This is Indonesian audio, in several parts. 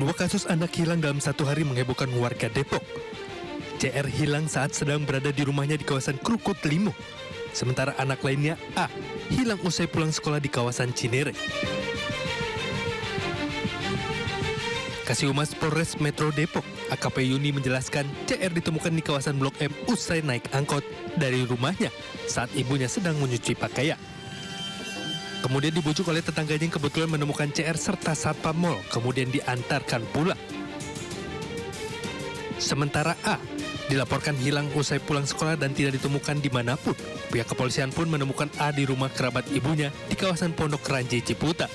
Dua kasus anak hilang dalam satu hari menghebohkan warga Depok. CR hilang saat sedang berada di rumahnya di kawasan Krukut Limo. Sementara anak lainnya A hilang usai pulang sekolah di kawasan Cinere. Kasih Polres Metro Depok, AKP Yuni menjelaskan CR ditemukan di kawasan Blok M usai naik angkot dari rumahnya saat ibunya sedang menyuci pakaian. Kemudian dibujuk oleh tetangganya yang kebetulan menemukan CR serta satpam mal, kemudian diantarkan pulang. Sementara A dilaporkan hilang usai pulang sekolah dan tidak ditemukan dimanapun. Pihak kepolisian pun menemukan A di rumah kerabat ibunya di kawasan Pondok Ranji Ciputa.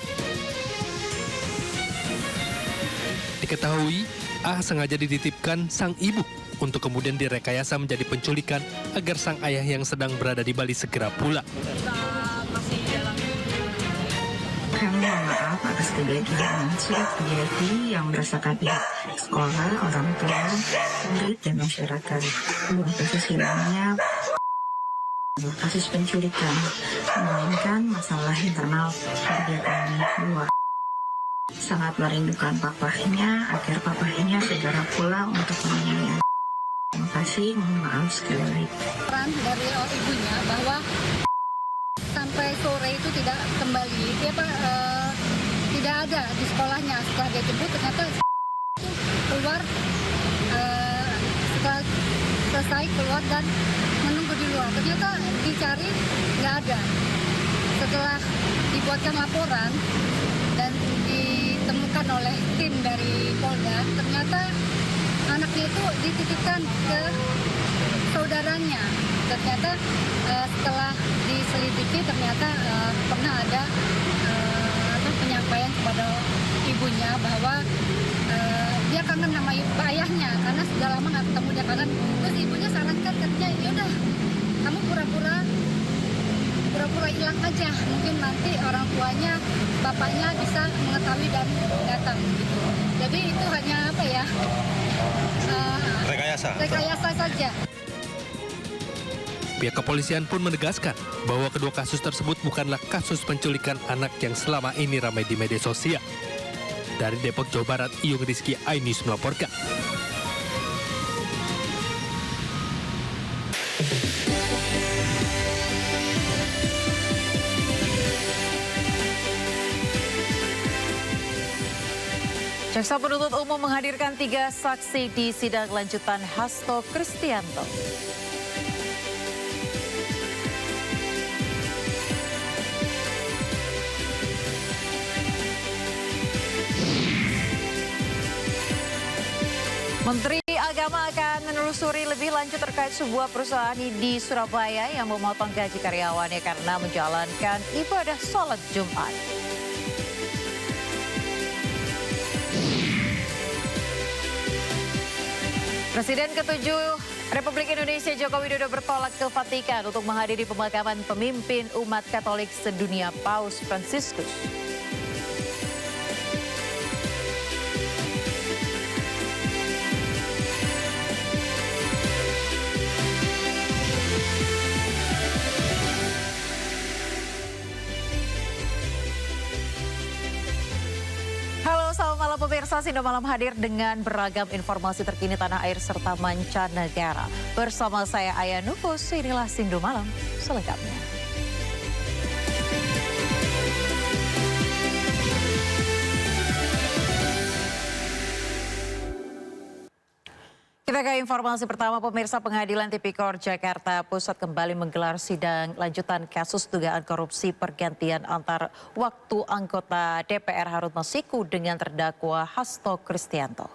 Diketahui, A sengaja dititipkan sang ibu untuk kemudian direkayasa menjadi penculikan agar sang ayah yang sedang berada di Bali segera pulang. Kami mohon maaf atas kejadian yang sudah terjadi yang merasakan pihak sekolah, orang tua, murid, dan masyarakat. Dua kasus hilangnya kasus penculikan, melainkan masalah internal keluarga kami. Dua sangat merindukan papahnya agar papahnya segera pulang untuk menanyai. Terima kasih, mohon maaf sekali lagi. Peran dari ibunya bahwa sampai sore itu tidak kembali, dia tidak ada di sekolahnya. Setelah dia jemput ternyata keluar, setelah selesai keluar dan menunggu di luar. Ternyata dicari nggak ada. Setelah dibuatkan laporan dan ditemukan oleh tim dari Polda, ternyata anaknya itu dititipkan ke saudaranya. Ternyata setelah diselidiki ternyata pernah ada penyampaian kepada ibunya bahwa dia kangen sama ayahnya karena sudah lama nggak ketemu, dia kangen. Terus ibunya sarankan, katanya ya udah kamu pura-pura hilang aja, mungkin nanti orang tuanya, bapaknya bisa mengetahui dan datang gitu. Jadi itu hanya apa ya, rekayasa saja. Pihak kepolisian pun menegaskan bahwa kedua kasus tersebut bukanlah kasus penculikan anak yang selama ini ramai di media sosial. Dari Depok, Jawa Barat, Iyung Rizky, iNews melaporkan. Jaksa penuntut umum menghadirkan 3 saksi di sidang lanjutan Hasto Kristianto. Menteri Agama akan menelusuri lebih lanjut terkait sebuah perusahaan di Surabaya yang memotong gaji karyawannya karena menjalankan ibadah sholat Jumat. Presiden ke-7 Republik Indonesia Joko Widodo bertolak ke Vatikan untuk menghadiri pemakaman pemimpin umat Katolik sedunia Paus Fransiskus. Halo, selamat malam pemirsa. Sindo Malam hadir dengan beragam informasi terkini tanah air serta mancanegara. Bersama saya Aya Nufus, inilah Sindo Malam selengkapnya. Kita ke informasi pertama, pemirsa. Pengadilan Tipikor Jakarta Pusat kembali menggelar sidang lanjutan kasus dugaan korupsi pergantian antar waktu anggota DPR Harun Masiku dengan terdakwa Hasto Kristianto.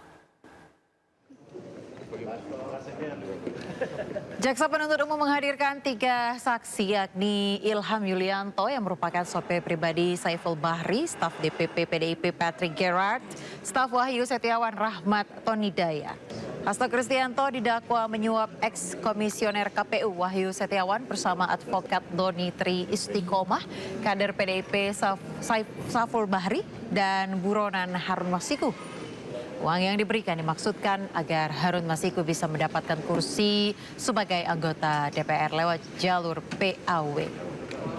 Jaksa penuntut umum menghadirkan 3 saksi, yakni Ilham Yulianto yang merupakan sopir pribadi Saiful Bahri, staf DPP PDIP Patrick Gerard, staf Wahyu Setiawan Rahmat Tonidaya. Hasto Kristianto didakwa menyuap ex-komisioner KPU Wahyu Setiawan bersama advokat Doni Tri Istiqomah, kader PDIP Saiful Bahri, dan buronan Harun Masiku. Uang yang diberikan dimaksudkan agar Harun Masiku bisa mendapatkan kursi sebagai anggota DPR lewat jalur PAW.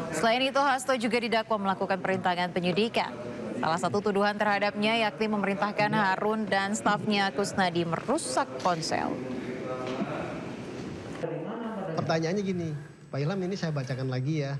Selain itu, Hasto juga didakwa melakukan perintangan penyidikan Salah satu tuduhan terhadapnya yakni memerintahkan Harun dan stafnya Kusnadi merusak ponsel. Pertanyaannya gini, Pak Ilham ini saya bacakan lagi ya,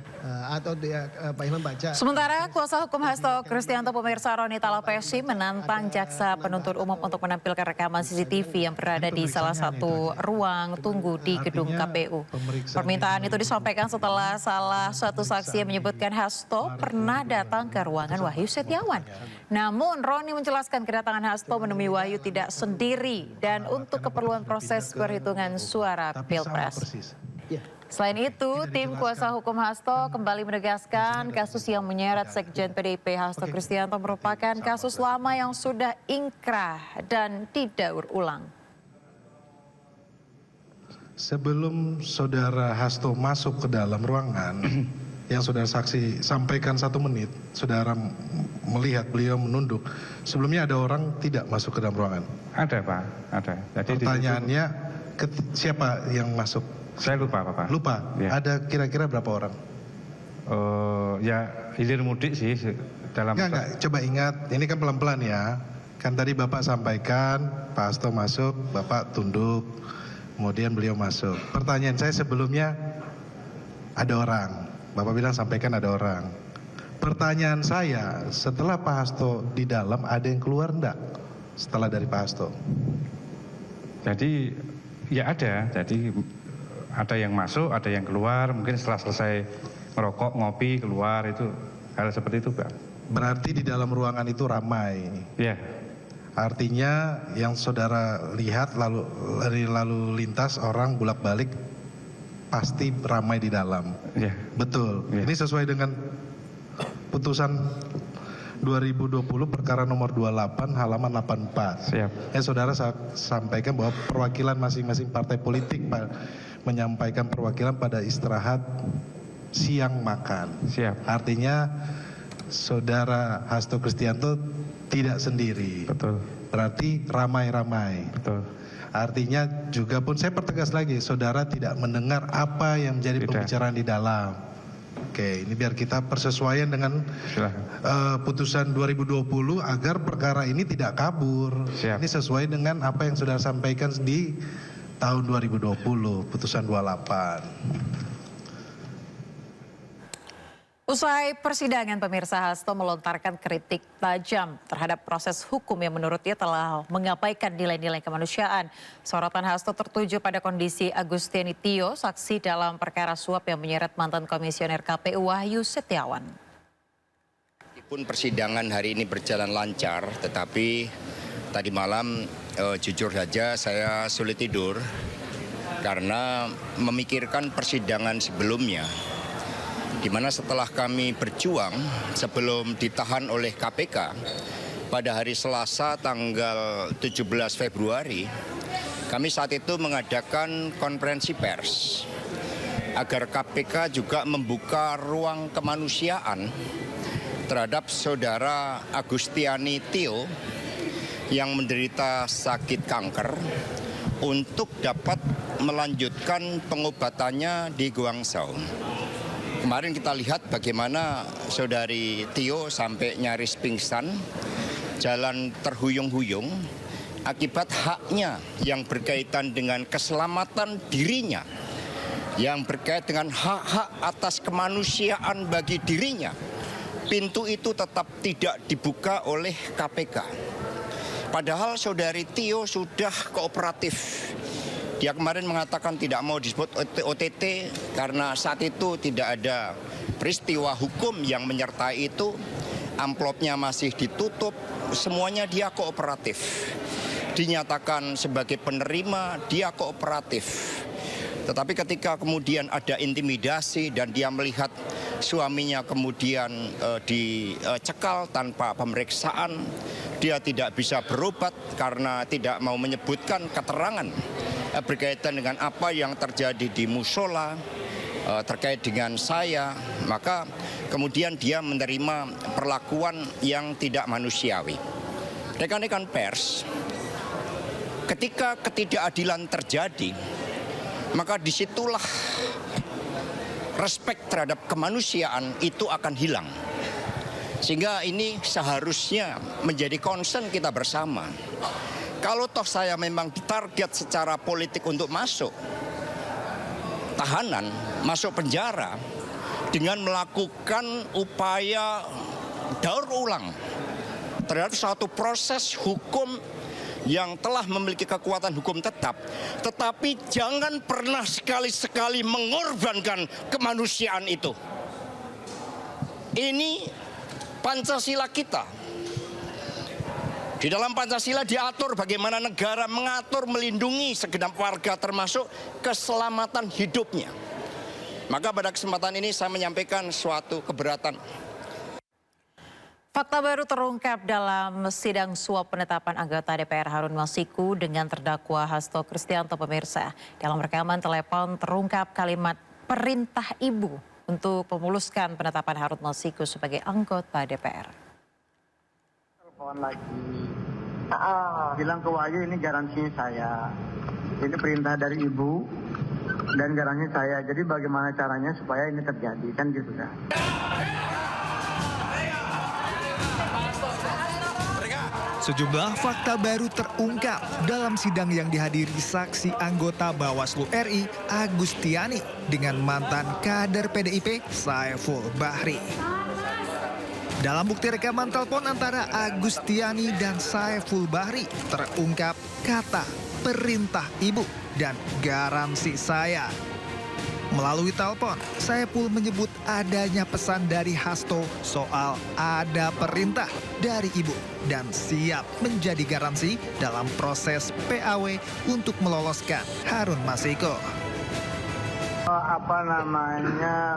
Pak Ilham baca. Sementara kuasa hukum Hasto Kristianto pemirsa Roni Talapesi menantang jaksa penuntut umum untuk menampilkan rekaman CCTV yang berada di salah satu ruang tunggu di gedung KPU. Permintaan itu disampaikan setelah salah satu saksi yang menyebutkan Hasto pernah datang ke ruangan Wahyu Setiawan. Namun Roni menjelaskan kedatangan Hasto menemui Wahyu tidak sendiri dan untuk keperluan proses perhitungan suara Pilpres. Selain itu, tim kuasa hukum Hasto kembali menegaskan kasus yang menyeret Sekjen PDIP Hasto Kristianto merupakan kasus lama yang sudah ingkrah dan tidak berulang. Sebelum saudara Hasto masuk ke dalam ruangan, yang saudara saksi sampaikan 1 menit, saudara melihat beliau menunduk. Sebelumnya ada orang tidak masuk ke dalam ruangan? Ada Pak, ada. Jadi pertanyaannya, siapa yang masuk? Saya lupa Pak. Lupa? Ya. Ada kira-kira berapa orang? Ya hilir mudik sih dalam... Enggak, coba ingat, ini kan pelan-pelan ya. Kan tadi Bapak sampaikan, Pak Hasto masuk, Bapak tunduk, kemudian beliau masuk. Pertanyaan saya sebelumnya, ada orang. Bapak bilang sampaikan ada orang. Pertanyaan saya, setelah Pak Hasto di dalam, ada yang keluar enggak? Setelah dari Pak Hasto? Jadi ya ada, jadi ada yang masuk, ada yang keluar, mungkin setelah selesai merokok, ngopi, keluar, itu hal seperti itu Pak. Berarti di dalam ruangan itu ramai? Iya. Artinya yang saudara lihat lalu lintas orang bolak-balik pasti ramai di dalam? Iya. Betul? Iya. Ini sesuai dengan putusan 2020 perkara nomor 28 halaman 84. Siap. Saudara sampaikan bahwa perwakilan masing-masing partai politik menyampaikan perwakilan pada istirahat siang makan. Siap. Artinya saudara Hasto Kristianto tidak sendiri. Betul. Berarti ramai-ramai. Betul. Artinya juga pun saya pertegas lagi, saudara tidak mendengar apa yang menjadi pembicaraan di dalam. Oke, ini biar kita persesuaian dengan putusan 2020 agar perkara ini tidak kabur. Siap. Ini sesuai dengan apa yang saudara sampaikan di tahun 2020, putusan 28. Usai persidangan, pemirsa, Hasto melontarkan kritik tajam terhadap proses hukum yang menurutnya telah mengabaikan nilai-nilai kemanusiaan. Sorotan Hasto tertuju pada kondisi Agustiani Tio, saksi dalam perkara suap yang menyeret mantan komisioner KPU Wahyu Setiawan. Meskipun persidangan hari ini berjalan lancar, tetapi tadi malam jujur saja saya sulit tidur karena memikirkan persidangan sebelumnya. Di mana setelah kami berjuang sebelum ditahan oleh KPK pada hari Selasa tanggal 17 Februari, kami saat itu mengadakan konferensi pers agar KPK juga membuka ruang kemanusiaan terhadap saudara Agustiani Tio yang menderita sakit kanker untuk dapat melanjutkan pengobatannya di Guangzhou. Kemarin kita lihat bagaimana saudari Tio sampai nyaris pingsan, jalan terhuyung-huyung, akibat haknya yang berkaitan dengan keselamatan dirinya, yang berkait dengan hak-hak atas kemanusiaan bagi dirinya. Pintu itu tetap tidak dibuka oleh KPK. Padahal saudari Tio sudah kooperatif. Dia kemarin mengatakan tidak mau disebut OTT karena saat itu tidak ada peristiwa hukum yang menyertai itu. Amplopnya masih ditutup, semuanya dia kooperatif. Dinyatakan sebagai penerima, dia kooperatif. Tetapi ketika kemudian ada intimidasi dan dia melihat suaminya kemudian dicekal tanpa pemeriksaan, dia tidak bisa berobat karena tidak mau menyebutkan keterangan berkaitan dengan apa yang terjadi di musola terkait dengan saya, maka kemudian dia menerima perlakuan yang tidak manusiawi. Rekan-rekan pers, ketika ketidakadilan terjadi, maka disitulah respek terhadap kemanusiaan itu akan hilang. Sehingga ini seharusnya menjadi concern kita bersama. Kalau toh saya memang ditarget secara politik untuk masuk tahanan, masuk penjara dengan melakukan upaya daur ulang terhadap suatu proses hukum yang telah memiliki kekuatan hukum tetap, tetapi jangan pernah sekali-sekali mengorbankan kemanusiaan itu. Ini Pancasila kita. Di dalam Pancasila diatur bagaimana negara mengatur, melindungi segenap warga termasuk keselamatan hidupnya. Maka pada kesempatan ini saya menyampaikan suatu keberatan. Fakta baru terungkap dalam sidang suap penetapan anggota DPR Harun Masiku dengan terdakwa Hasto Kristianto. Pemirsa, dalam rekaman telepon terungkap kalimat perintah ibu untuk memuluskan penetapan Harun Masiku sebagai anggota DPR. Telepon lagi, bilang ke Wahyu ini garansinya saya, ini perintah dari ibu dan garansi saya. Jadi bagaimana caranya supaya ini terjadi, kan gitu kan? Sejumlah fakta baru terungkap dalam sidang yang dihadiri saksi anggota Bawaslu RI Agustiani dengan mantan kader PDIP Saiful Bahri. Dalam bukti rekaman telepon antara Agustiani dan Saiful Bahri terungkap kata perintah ibu dan garansi saya. Melalui telepon, Saiful menyebut adanya pesan dari Hasto soal ada perintah dari ibu dan siap menjadi garansi dalam proses PAW untuk meloloskan Harun Masiku.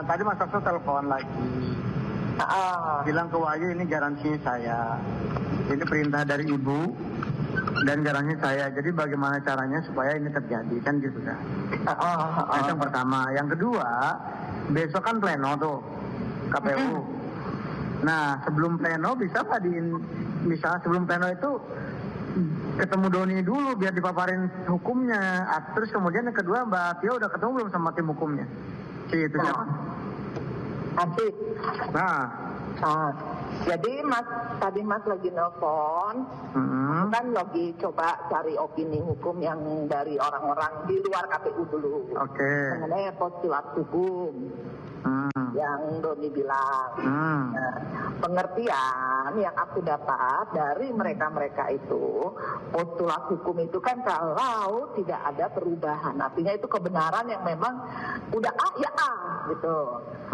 Tadi Mas Hasto telepon lagi, bilang ke Wahyu ini garansinya saya, ini perintah dari ibu dan garansi saya. Jadi bagaimana caranya supaya ini terjadi, kan gitu kan? Itu yang pertama. Yang kedua, besok kan pleno tuh KPU. Nah, sebelum pleno bisa nggak misalnya sebelum pleno itu ketemu Doni dulu biar dipaparin hukumnya. Terus kemudian yang kedua, Mbak Tio udah ketemu belum sama tim hukumnya? Itu siapa? Asik. Nah. Jadi tadi Mas lagi nelfon, kan lagi coba cari opini hukum yang dari orang-orang di luar KPU dulu. Mengenai postulat hukum yang Doni bilang. Nah, pengertian yang aku dapat dari mereka-mereka itu, postulat hukum itu kan kalau tidak ada perubahan, artinya itu kebenaran yang memang udah A ya A gitu.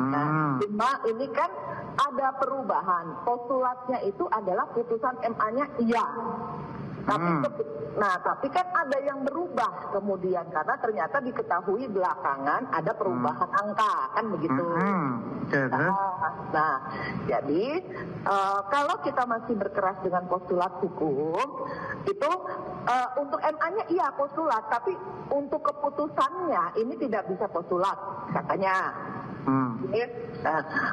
Nah, cuma ini kan ada perubahan. Postulatnya itu adalah putusan MA-nya iya. Tapi kan ada yang berubah kemudian karena ternyata diketahui belakangan ada perubahan angka, kan begitu. Jadi kalau kita masih berkeras dengan postulat hukum itu untuk MA-nya iya postulat, tapi untuk keputusannya ini tidak bisa postulat katanya.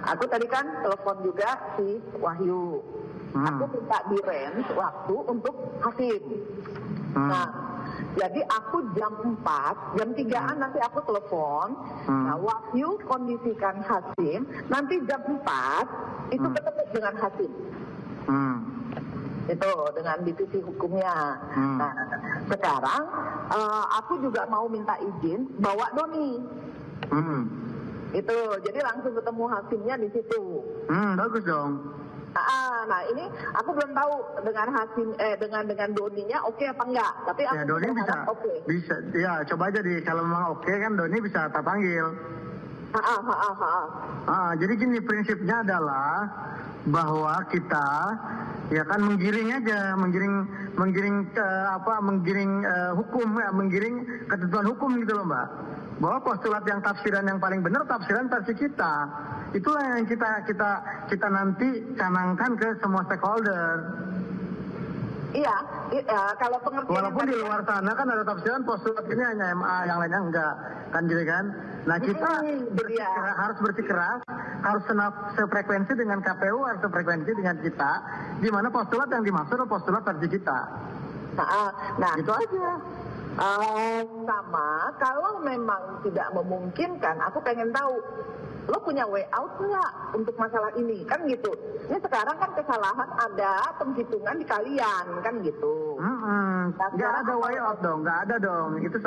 Aku tadi kan telepon juga si Wahyu. Aku minta di-range waktu untuk Hasim. Nah, jadi aku jam 4, jam 3-an nanti aku telepon. Nah, Wahyu kondisikan Hasim. Nanti jam 4 itu ketemu dengan Hasim. Itu dengan divisi hukumnya. Nah, sekarang aku juga mau minta izin bawa Doni. Itu, jadi langsung ketemu Hasimnya di situ. Bagus dong. Nah ini aku belum tahu dengan Hasim dengan Doninya oke apa enggak. Tapi aku Doni bisa. Ya coba aja kalau memang oke kan Doni bisa tak panggil. Jadi gini prinsipnya adalah bahwa kita ya kan menggiring hukum ya, menggiring ketentuan hukum gitu loh Mbak. Bahwa postulat yang tafsiran yang paling benar tafsiran versi kita. Itulah yang kita nanti canangkan ke semua stakeholder. Iya, kalau pengertian walaupun di luar sana kan ada tafsiran postulat ini hanya MA, yang lainnya enggak, kan gitu kan? Nah kita harus bersikeras, harus sefrekuensi dengan KPU, harus sefrekuensi dengan kita, di mana postulat yang dimaksud adalah postulat versi kita. Nah itu aja. Sama, kalau memang tidak memungkinkan, aku pengen tahu lo punya way out nggak untuk masalah ini, kan gitu. Ini sekarang kan kesalahan ada penghitungan di kalian, kan gitu. Nggak ada way out dong, nggak ada dong. Itu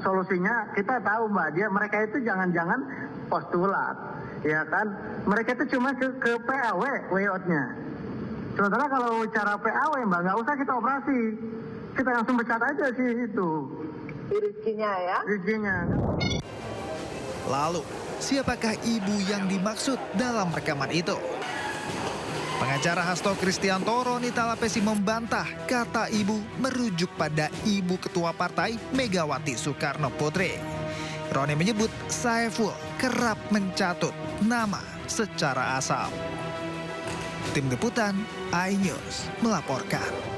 solusinya kita tahu Mbak, mereka itu jangan-jangan postulat, ya kan? Mereka itu cuma ke PAW way out-nya. Sementara kalau cara PAW Mbak, nggak usah kita operasi, kita langsung pecat aja sih itu. Rizkinya ya. Rizkinya. Lalu, siapakah ibu yang dimaksud dalam rekaman itu? Pengacara Hasto Kristianto Roni Talapesi membantah kata ibu merujuk pada ibu ketua partai Megawati Soekarno Putri. Roni menyebut Saiful kerap mencatut nama secara asal. Tim Liputan iNews melaporkan.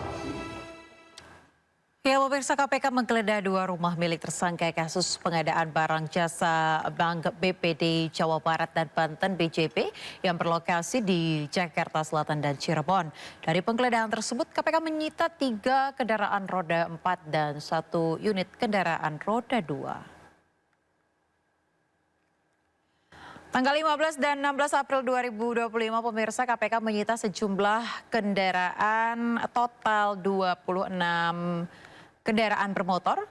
Ya, pemirsa, KPK menggeledah 2 rumah milik tersangka kasus pengadaan barang jasa Bank BPD Jawa Barat dan Banten BJB yang berlokasi di Jakarta Selatan dan Cirebon. Dari penggeledahan tersebut, KPK menyita 3 kendaraan roda 4 dan 1 unit kendaraan roda 2. Tanggal 15 dan 16 April 2025, pemirsa, KPK menyita sejumlah kendaraan, total 26 kendaraan bermotor.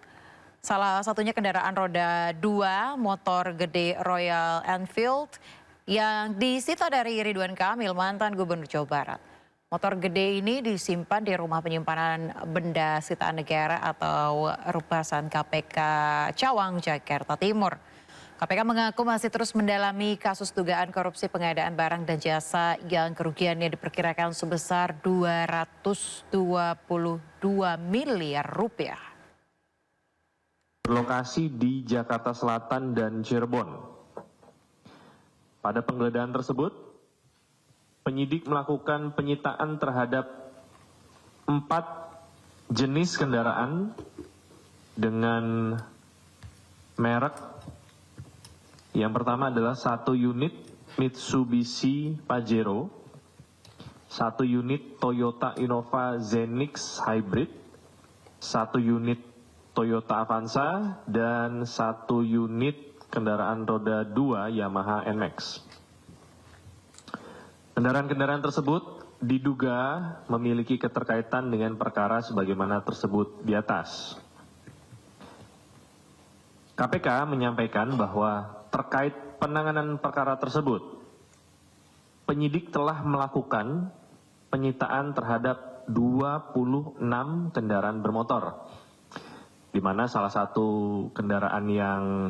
Salah satunya kendaraan roda 2, motor gede Royal Enfield yang disita dari Ridwan Kamil, mantan Gubernur Jawa Barat. Motor gede ini disimpan di rumah penyimpanan benda sitaan negara atau Rubasan KPK Cawang, Jakarta Timur. KPK mengaku masih terus mendalami kasus dugaan korupsi pengadaan barang dan jasa yang kerugiannya diperkirakan sebesar 222 miliar rupiah. Berlokasi di Jakarta Selatan dan Cirebon. Pada penggeledahan tersebut, penyidik melakukan penyitaan terhadap 4 jenis kendaraan dengan merek. Yang pertama adalah 1 unit Mitsubishi Pajero, 1 unit Toyota Innova Zenix Hybrid, 1 unit Toyota Avanza, dan 1 unit kendaraan roda 2 Yamaha NMAX. Kendaraan-kendaraan tersebut diduga memiliki keterkaitan dengan perkara sebagaimana tersebut di atas. KPK menyampaikan bahwa terkait penanganan perkara tersebut, penyidik telah melakukan penyitaan terhadap 26 kendaraan bermotor, di mana salah satu kendaraan yang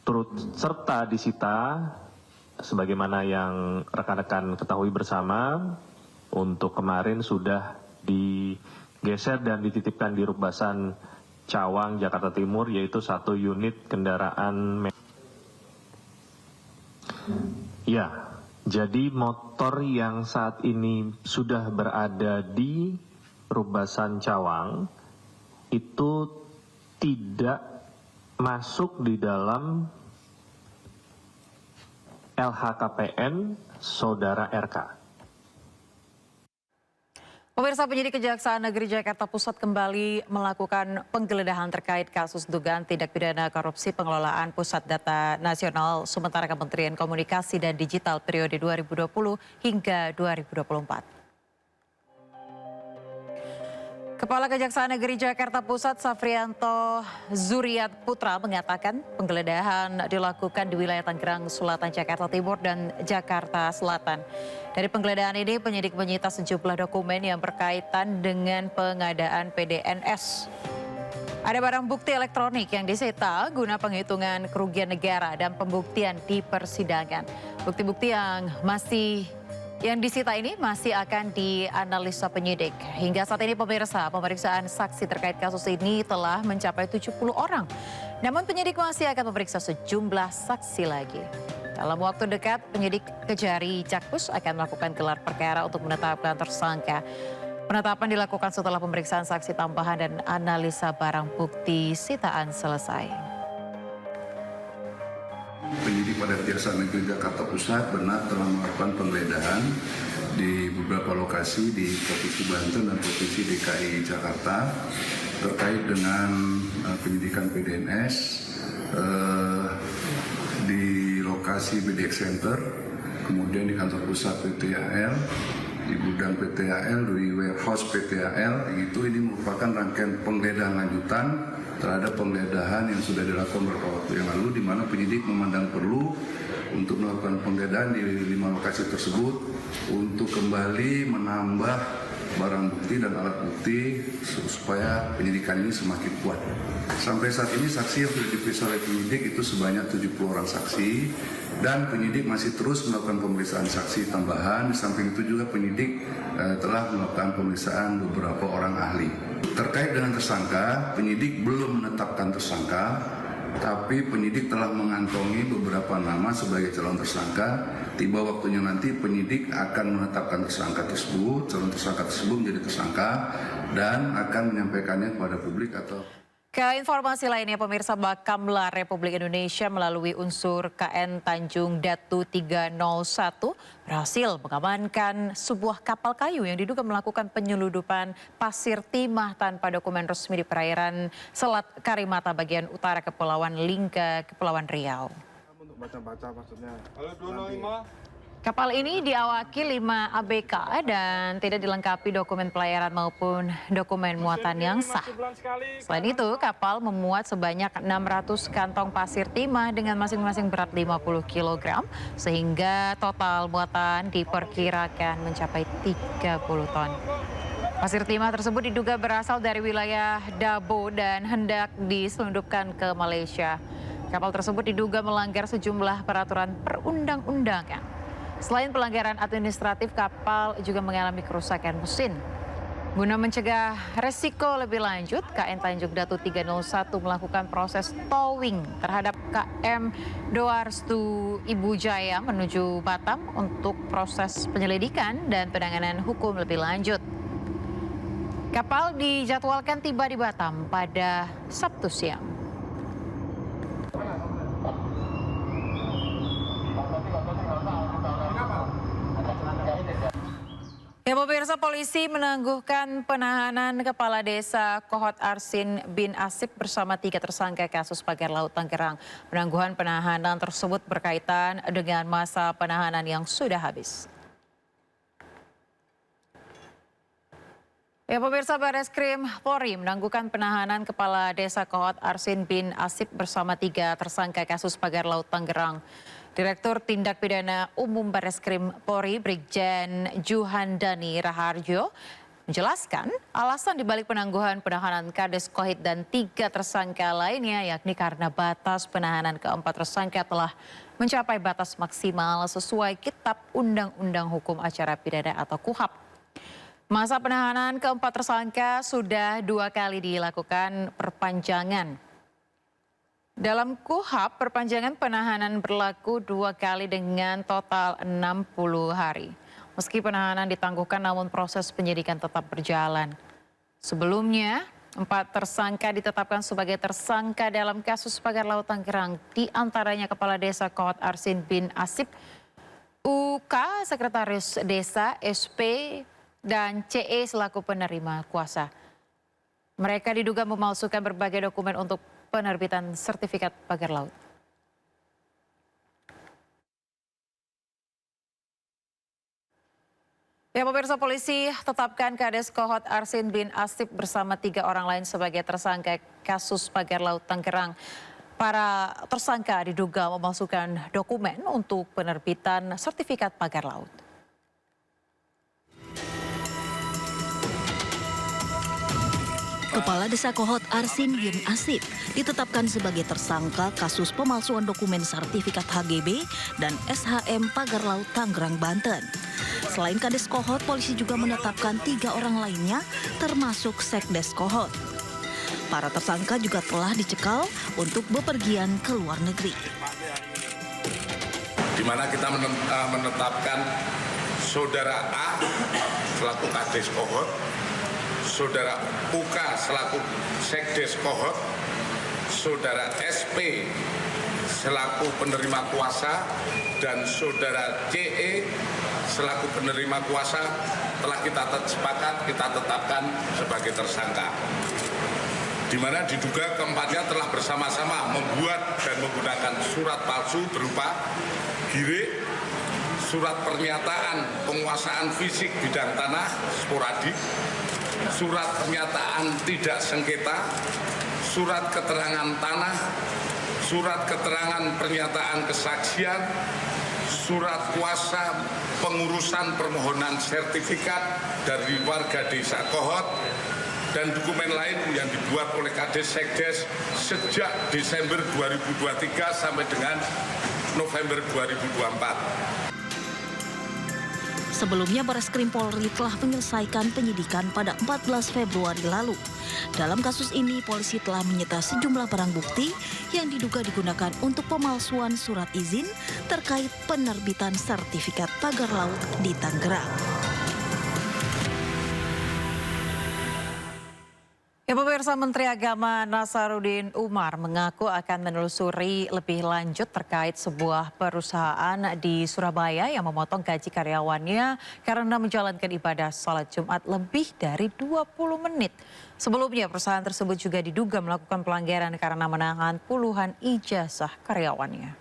turut serta disita, sebagaimana yang rekan-rekan ketahui bersama, untuk kemarin sudah digeser dan dititipkan di Rubasan Cawang, Jakarta Timur, yaitu 1 unit kendaraan. Ya, jadi motor yang saat ini sudah berada di Rubasan Cawang itu tidak masuk di dalam LHKPN Saudara RK. Pemirsa, penyidik Kejaksaan Negeri Jakarta Pusat kembali melakukan penggeledahan terkait kasus dugaan tindak pidana korupsi pengelolaan Pusat Data Nasional sementara Kementerian Komunikasi dan Digital periode 2020 hingga 2024. Kepala Kejaksaan Negeri Jakarta Pusat Safrianto Zuriat Putra mengatakan penggeledahan dilakukan di wilayah Tangerang Selatan, Jakarta Timur, dan Jakarta Selatan. Dari penggeledahan ini penyidik menyita sejumlah dokumen yang berkaitan dengan pengadaan PDNS. Ada barang bukti elektronik yang disita guna penghitungan kerugian negara dan pembuktian di persidangan. Bukti-bukti yang disita ini masih akan dianalisa penyidik. Hingga saat ini pemirsa, pemeriksaan saksi terkait kasus ini telah mencapai 70 orang. Namun penyidik masih akan memeriksa sejumlah saksi lagi. Dalam waktu dekat, penyidik Kejari Jakpus akan melakukan gelar perkara untuk menetapkan tersangka. Penetapan dilakukan setelah pemeriksaan saksi tambahan dan analisa barang bukti sitaan selesai. Penyidik pada Kejaksaan Negeri Jakarta Pusat benar telah melakukan penggeledahan di beberapa lokasi di Provinsi Banten dan Provinsi DKI Jakarta terkait dengan penyidikan PDNS di lokasi lokasi BDX Center, kemudian di kantor pusat PT AL, di gudang PT AL, di warehouse PT AL. Ini merupakan rangkaian penggeledahan lanjutan terhadap penggeledahan yang sudah dilakukan beberapa waktu yang lalu, di mana penyidik memandang perlu untuk melakukan penggeledahan di 5 lokasi tersebut untuk kembali menambah barang bukti dan alat bukti supaya penyidikan ini semakin kuat. Sampai saat ini saksi yang sudah diperiksa oleh penyidik itu sebanyak 70 orang saksi, dan penyidik masih terus melakukan pemeriksaan saksi tambahan. Di samping itu juga penyidik telah melakukan pemeriksaan beberapa orang ahli. Terkait dengan tersangka, penyidik belum menetapkan tersangka, tapi penyidik telah mengantongi beberapa nama sebagai calon tersangka. Tiba waktunya nanti penyidik akan menetapkan tersangka tersebut, calon tersangka tersebut menjadi tersangka, dan akan menyampaikannya kepada publik atau... Ke informasi lainnya, pemirsa, Bakamla Republik Indonesia melalui unsur KN Tanjung Datu 301 berhasil mengamankan sebuah kapal kayu yang diduga melakukan penyeludupan pasir timah tanpa dokumen resmi di perairan Selat Karimata bagian utara Kepulauan Lingga, Kepulauan Riau. Untuk baca-baca maksudnya. Halo 205. Kapal ini diawaki 5 ABK dan tidak dilengkapi dokumen pelayaran maupun dokumen muatan yang sah. Selain itu, kapal memuat sebanyak 600 kantong pasir timah dengan masing-masing berat 50 kg, sehingga total muatan diperkirakan mencapai 30 ton. Pasir timah tersebut diduga berasal dari wilayah Dabo dan hendak diselundupkan ke Malaysia. Kapal tersebut diduga melanggar sejumlah peraturan perundang-undangan. Selain pelanggaran administratif, kapal juga mengalami kerusakan mesin. Guna mencegah resiko lebih lanjut, KN Tanjung Datu 301 melakukan proses towing terhadap KM Doarstu Ibu Jaya menuju Batam untuk proses penyelidikan dan penanganan hukum lebih lanjut. Kapal dijadwalkan tiba di Batam pada Sabtu siang. Ya, pemirsa, polisi menangguhkan penahanan Kepala Desa Kohot Arsin bin Asip bersama 3 tersangka kasus pagar laut Tangerang. Penangguhan penahanan tersebut berkaitan dengan masa penahanan yang sudah habis. Ya, pemirsa, Bareskrim Polri menangguhkan penahanan Kepala Desa Kohot Arsin bin Asip bersama 3 tersangka kasus pagar laut Tangerang. Direktur Tindak Pidana Umum Bareskrim Polri Brigjen Juhandani Raharjo menjelaskan alasan dibalik penangguhan penahanan Kades Kohit dan 3 tersangka lainnya, yakni karena batas penahanan ke-4 tersangka telah mencapai batas maksimal sesuai Kitab Undang-Undang Hukum Acara Pidana atau KUHAP. Masa penahanan ke-4 tersangka sudah 2 kali dilakukan perpanjangan. Dalam KUHAP, perpanjangan penahanan berlaku 2 kali dengan total 60 hari. Meski penahanan ditangguhkan, namun proses penyidikan tetap berjalan. Sebelumnya, 4 tersangka ditetapkan sebagai tersangka dalam kasus pagar laut Tangerang, di antaranya Kepala Desa Kohot Arsin bin Asip, UK, Sekretaris Desa, SP, dan CE selaku penerima kuasa. Mereka diduga memalsukan berbagai dokumen untuk penerbitan sertifikat pagar laut. Ya, pemirsa, polisi tetapkan Kades Kohot Arsin bin Asip bersama 3 orang lain sebagai tersangka kasus pagar laut Tangerang. Para tersangka diduga memalsukan dokumen untuk penerbitan sertifikat pagar laut. Kepala Desa Kohot Arsin bin Asip ditetapkan sebagai tersangka kasus pemalsuan dokumen sertifikat HGB dan SHM pagar laut Tangerang, Banten. Selain Kades Kohot, polisi juga menetapkan 3 orang lainnya termasuk Sekdes Kohot. Para tersangka juga telah dicekal untuk bepergian ke luar negeri. Di mana kita menetapkan Saudara A selaku Kades Kohot, Saudara UK selaku Sekdes Kohot, Saudara SP selaku penerima kuasa, dan Saudara CE selaku penerima kuasa telah kita sepakat kita tetapkan sebagai tersangka. di mana diduga keempatnya telah bersama-sama membuat dan menggunakan surat palsu berupa GIRIK, surat pernyataan penguasaan fisik bidang tanah sporadik, surat pernyataan tidak sengketa, surat keterangan tanah, surat keterangan pernyataan kesaksian, surat kuasa pengurusan permohonan sertifikat dari warga desa Kohot, dan dokumen lain yang dibuat oleh Kades Sekdes sejak Desember 2023 sampai dengan November 2024. Sebelumnya Bareskrim Polri telah menyelesaikan penyidikan pada 14 Februari lalu. Dalam kasus ini, polisi telah menyita sejumlah barang bukti yang diduga digunakan untuk pemalsuan surat izin terkait penerbitan sertifikat pagar laut di Tangerang. Ya, pemirsa, Menteri Agama Nasaruddin Umar mengaku akan menelusuri lebih lanjut terkait sebuah perusahaan di Surabaya yang memotong gaji karyawannya karena menjalankan ibadah sholat Jumat lebih dari 20 menit. Sebelumnya, perusahaan tersebut juga diduga melakukan pelanggaran karena menahan puluhan ijazah karyawannya.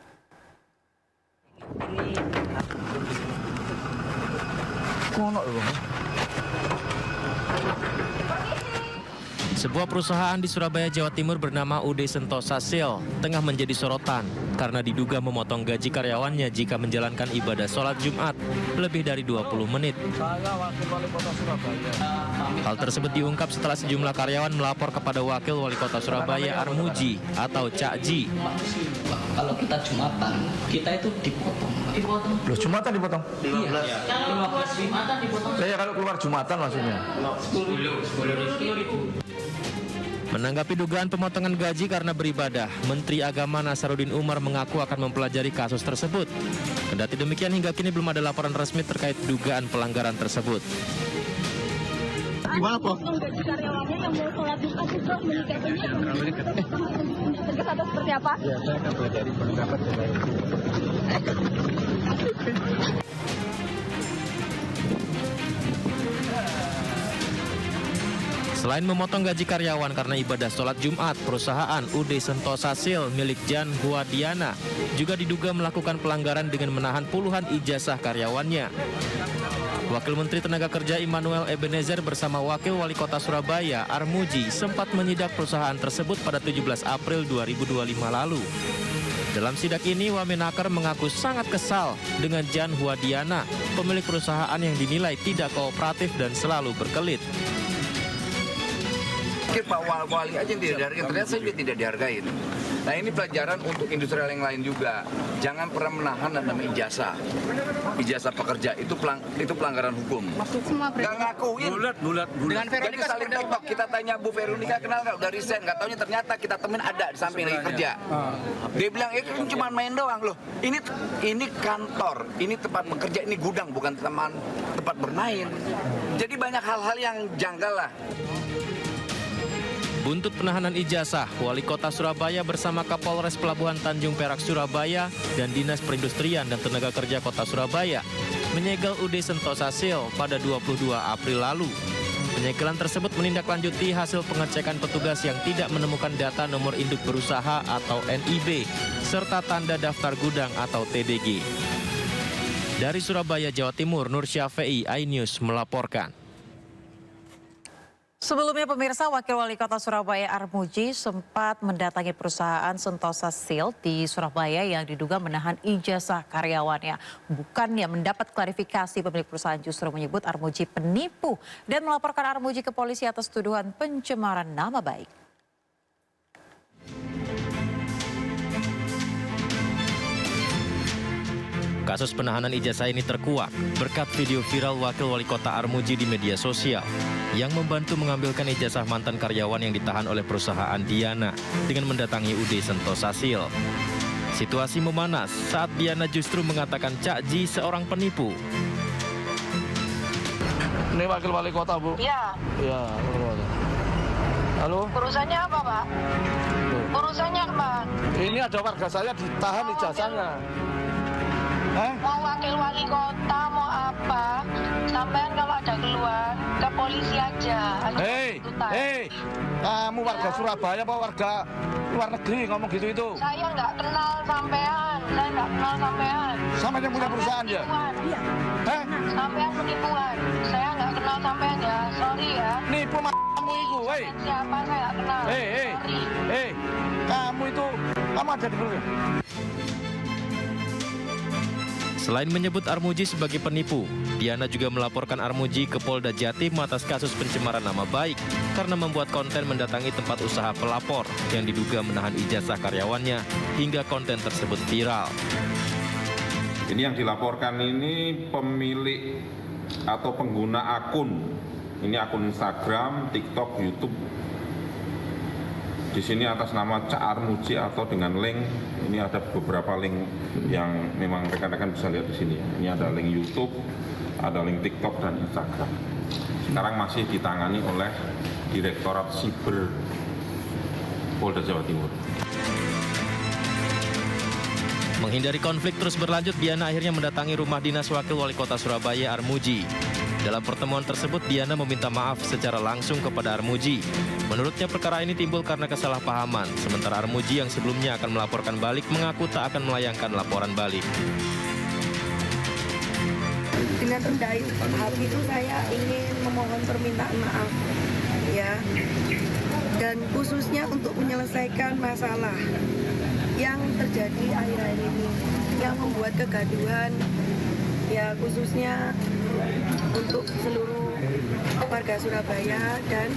Sebuah perusahaan di Surabaya, Jawa Timur bernama UD Sentosa Sil tengah menjadi sorotan karena diduga memotong gaji karyawannya jika menjalankan ibadah sholat Jumat lebih dari 20 menit. Hal tersebut diungkap setelah sejumlah karyawan melapor kepada Wakil Wali Kota Surabaya Armuji atau Cak Ji. Kalau kita Jumatan, kita itu dipotong. Loh, Jumatan dipotong? 15. Iya. 15 Jumatan dipotong. Saya kalau keluar Jumatan maksudnya. 10.000. Menanggapi dugaan pemotongan gaji karena beribadah, Menteri Agama Nasaruddin Umar mengaku akan mempelajari kasus tersebut. Kendati demikian, hingga kini belum ada laporan resmi terkait dugaan pelanggaran tersebut. Gimana, Prof? Gaji karyawannya yang mau sholat Jumat itu menyikapinya seperti apa? Ya, saya akan pelajari pendapat saya. Selain memotong gaji karyawan karena ibadah sholat Jumat, perusahaan UD Sentosa Sil milik Jan Huadiana juga diduga melakukan pelanggaran dengan menahan puluhan ijazah karyawannya. Wakil Menteri Tenaga Kerja Immanuel Ebenezer bersama Wakil Wali Kota Surabaya Armuji sempat menyidak perusahaan tersebut pada 17 April 2025 lalu. Dalam sidak ini, Wamenaker mengaku sangat kesal dengan Jan Huadiana, pemilik perusahaan yang dinilai tidak kooperatif dan selalu berkelit. Pak Wali aja yang tidak dihargai, ternyata saya juga tidak dihargai. Nah, ini pelajaran untuk industrial yang lain juga. Jangan pernah menahan dan namanya ijazah pekerja itu pelanggaran hukum. Nggak ngakuin. Bulat. Dengan Veronica saling TikTok. Kita tanya Bu Veronica kenal nggak? Udah resign, nggak taunya ternyata kita temen ada di samping lagi kerja. Dia bilang kan cuma main doang loh. Ini kantor, ini tempat bekerja, ini gudang, bukan tempat bermain. Jadi banyak hal-hal yang janggal lah. Buntut penahanan ijazah, Wali Kota Surabaya bersama Kapolres Pelabuhan Tanjung Perak Surabaya dan Dinas Perindustrian dan Tenaga Kerja Kota Surabaya menyegel UD Sentosa Sil pada 22 April lalu. Penyegelan tersebut menindaklanjuti hasil pengecekan petugas yang tidak menemukan data nomor induk berusaha atau NIB serta tanda daftar gudang atau TDG. Dari Surabaya, Jawa Timur, Nur Syafi'i, iNews melaporkan. Sebelumnya, pemirsa, Wakil Wali Kota Surabaya Armuji sempat mendatangi perusahaan Sentosa Sil di Surabaya yang diduga menahan ijazah karyawannya. Bukannya mendapat klarifikasi, pemilik perusahaan justru menyebut Armuji penipu dan melaporkan Armuji ke polisi atas tuduhan pencemaran nama baik. Kasus penahanan ijazah ini terkuak berkat video viral Wakil Wali Kota Armuji di media sosial yang membantu mengambilkan ijazah mantan karyawan yang ditahan oleh perusahaan Diana dengan mendatangi UD Sentosa Sil. Situasi memanas saat Diana justru mengatakan Cak Ji seorang penipu. Ini Wakil Wali Kota, Bu? Iya. Iya, halo? Urusannya apa, Pak? Urusannya apa? Ini ada warga saya ditahan ijazahnya. Mau wakil wali kota, mau apa? Sampean kalau ada keluhan ke polisi. polisi aja. Hei, kamu warga Surabaya apa warga luar negeri ngomong gitu itu? Saya nggak kenal sampean. Sama yang punya perusahaan ya? Iya. Sampean penipuan. Saya nggak kenal sampean ya, sorry ya. Nipu kamu itu, hei. Siapa saya nggak kenal. Hei, kamu ada di dulu. Selain menyebut Armuji sebagai penipu, Diana juga melaporkan Armuji ke Polda Jatim atas kasus pencemaran nama baik karena membuat konten mendatangi tempat usaha pelapor yang diduga menahan ijazah karyawannya hingga konten tersebut viral. Ini yang dilaporkan ini pemilik atau pengguna akun. Ini akun Instagram, TikTok, YouTube. Di sini atas nama Cak Armuji atau dengan link. Ini ada beberapa link yang memang rekan-rekan bisa lihat di sini. Ini ada link YouTube, ada link TikTok dan Instagram. Sekarang masih ditangani oleh Direktorat Siber Polda Jawa Timur. Menghindari konflik terus berlanjut, Diana akhirnya mendatangi rumah dinas Wakil Wali Kota Surabaya Armuji. Dalam pertemuan tersebut, Diana meminta maaf secara langsung kepada Armuji. Menurutnya perkara ini timbul karena kesalahpahaman, sementara Armuji yang sebelumnya akan melaporkan balik mengaku tak akan melayangkan laporan balik. Dengan rendah hati itu saya ingin memohon permintaan maaf, ya, dan khususnya untuk menyelesaikan masalah yang terjadi akhir-akhir ini, yang membuat kegaduhan, ya khususnya untuk seluruh warga Surabaya dan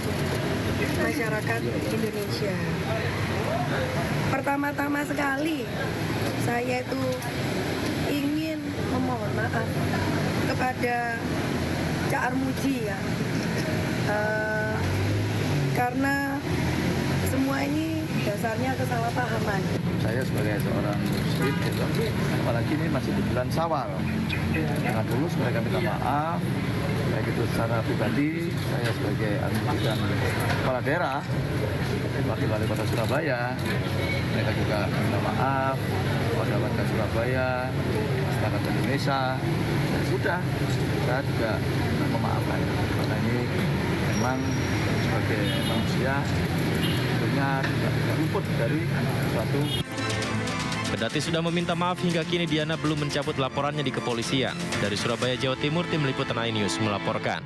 masyarakat Indonesia. Pertama-tama sekali saya itu ingin memohon maaf kepada Cak Armuji ya, karena semua ini dasarnya kesalahpahaman. Saya sebagai seorang muslim, apalagi ini masih di bulan Syawal, dengan tulus mereka minta maaf, baik itu secara pribadi, saya sebagai Armuji dan kepala daerah, Wakil Wali Kota Surabaya, mereka juga minta maaf kepada warga Surabaya, masyarakat Indonesia, dan sudah, kita juga memaafkan, karena ini memang sebagai manusia, tentunya tidak luput dari suatu. Kendati sudah meminta maaf, hingga kini Diana belum mencabut laporannya di kepolisian. Dari Surabaya, Jawa Timur, Tim Liputan iNews melaporkan.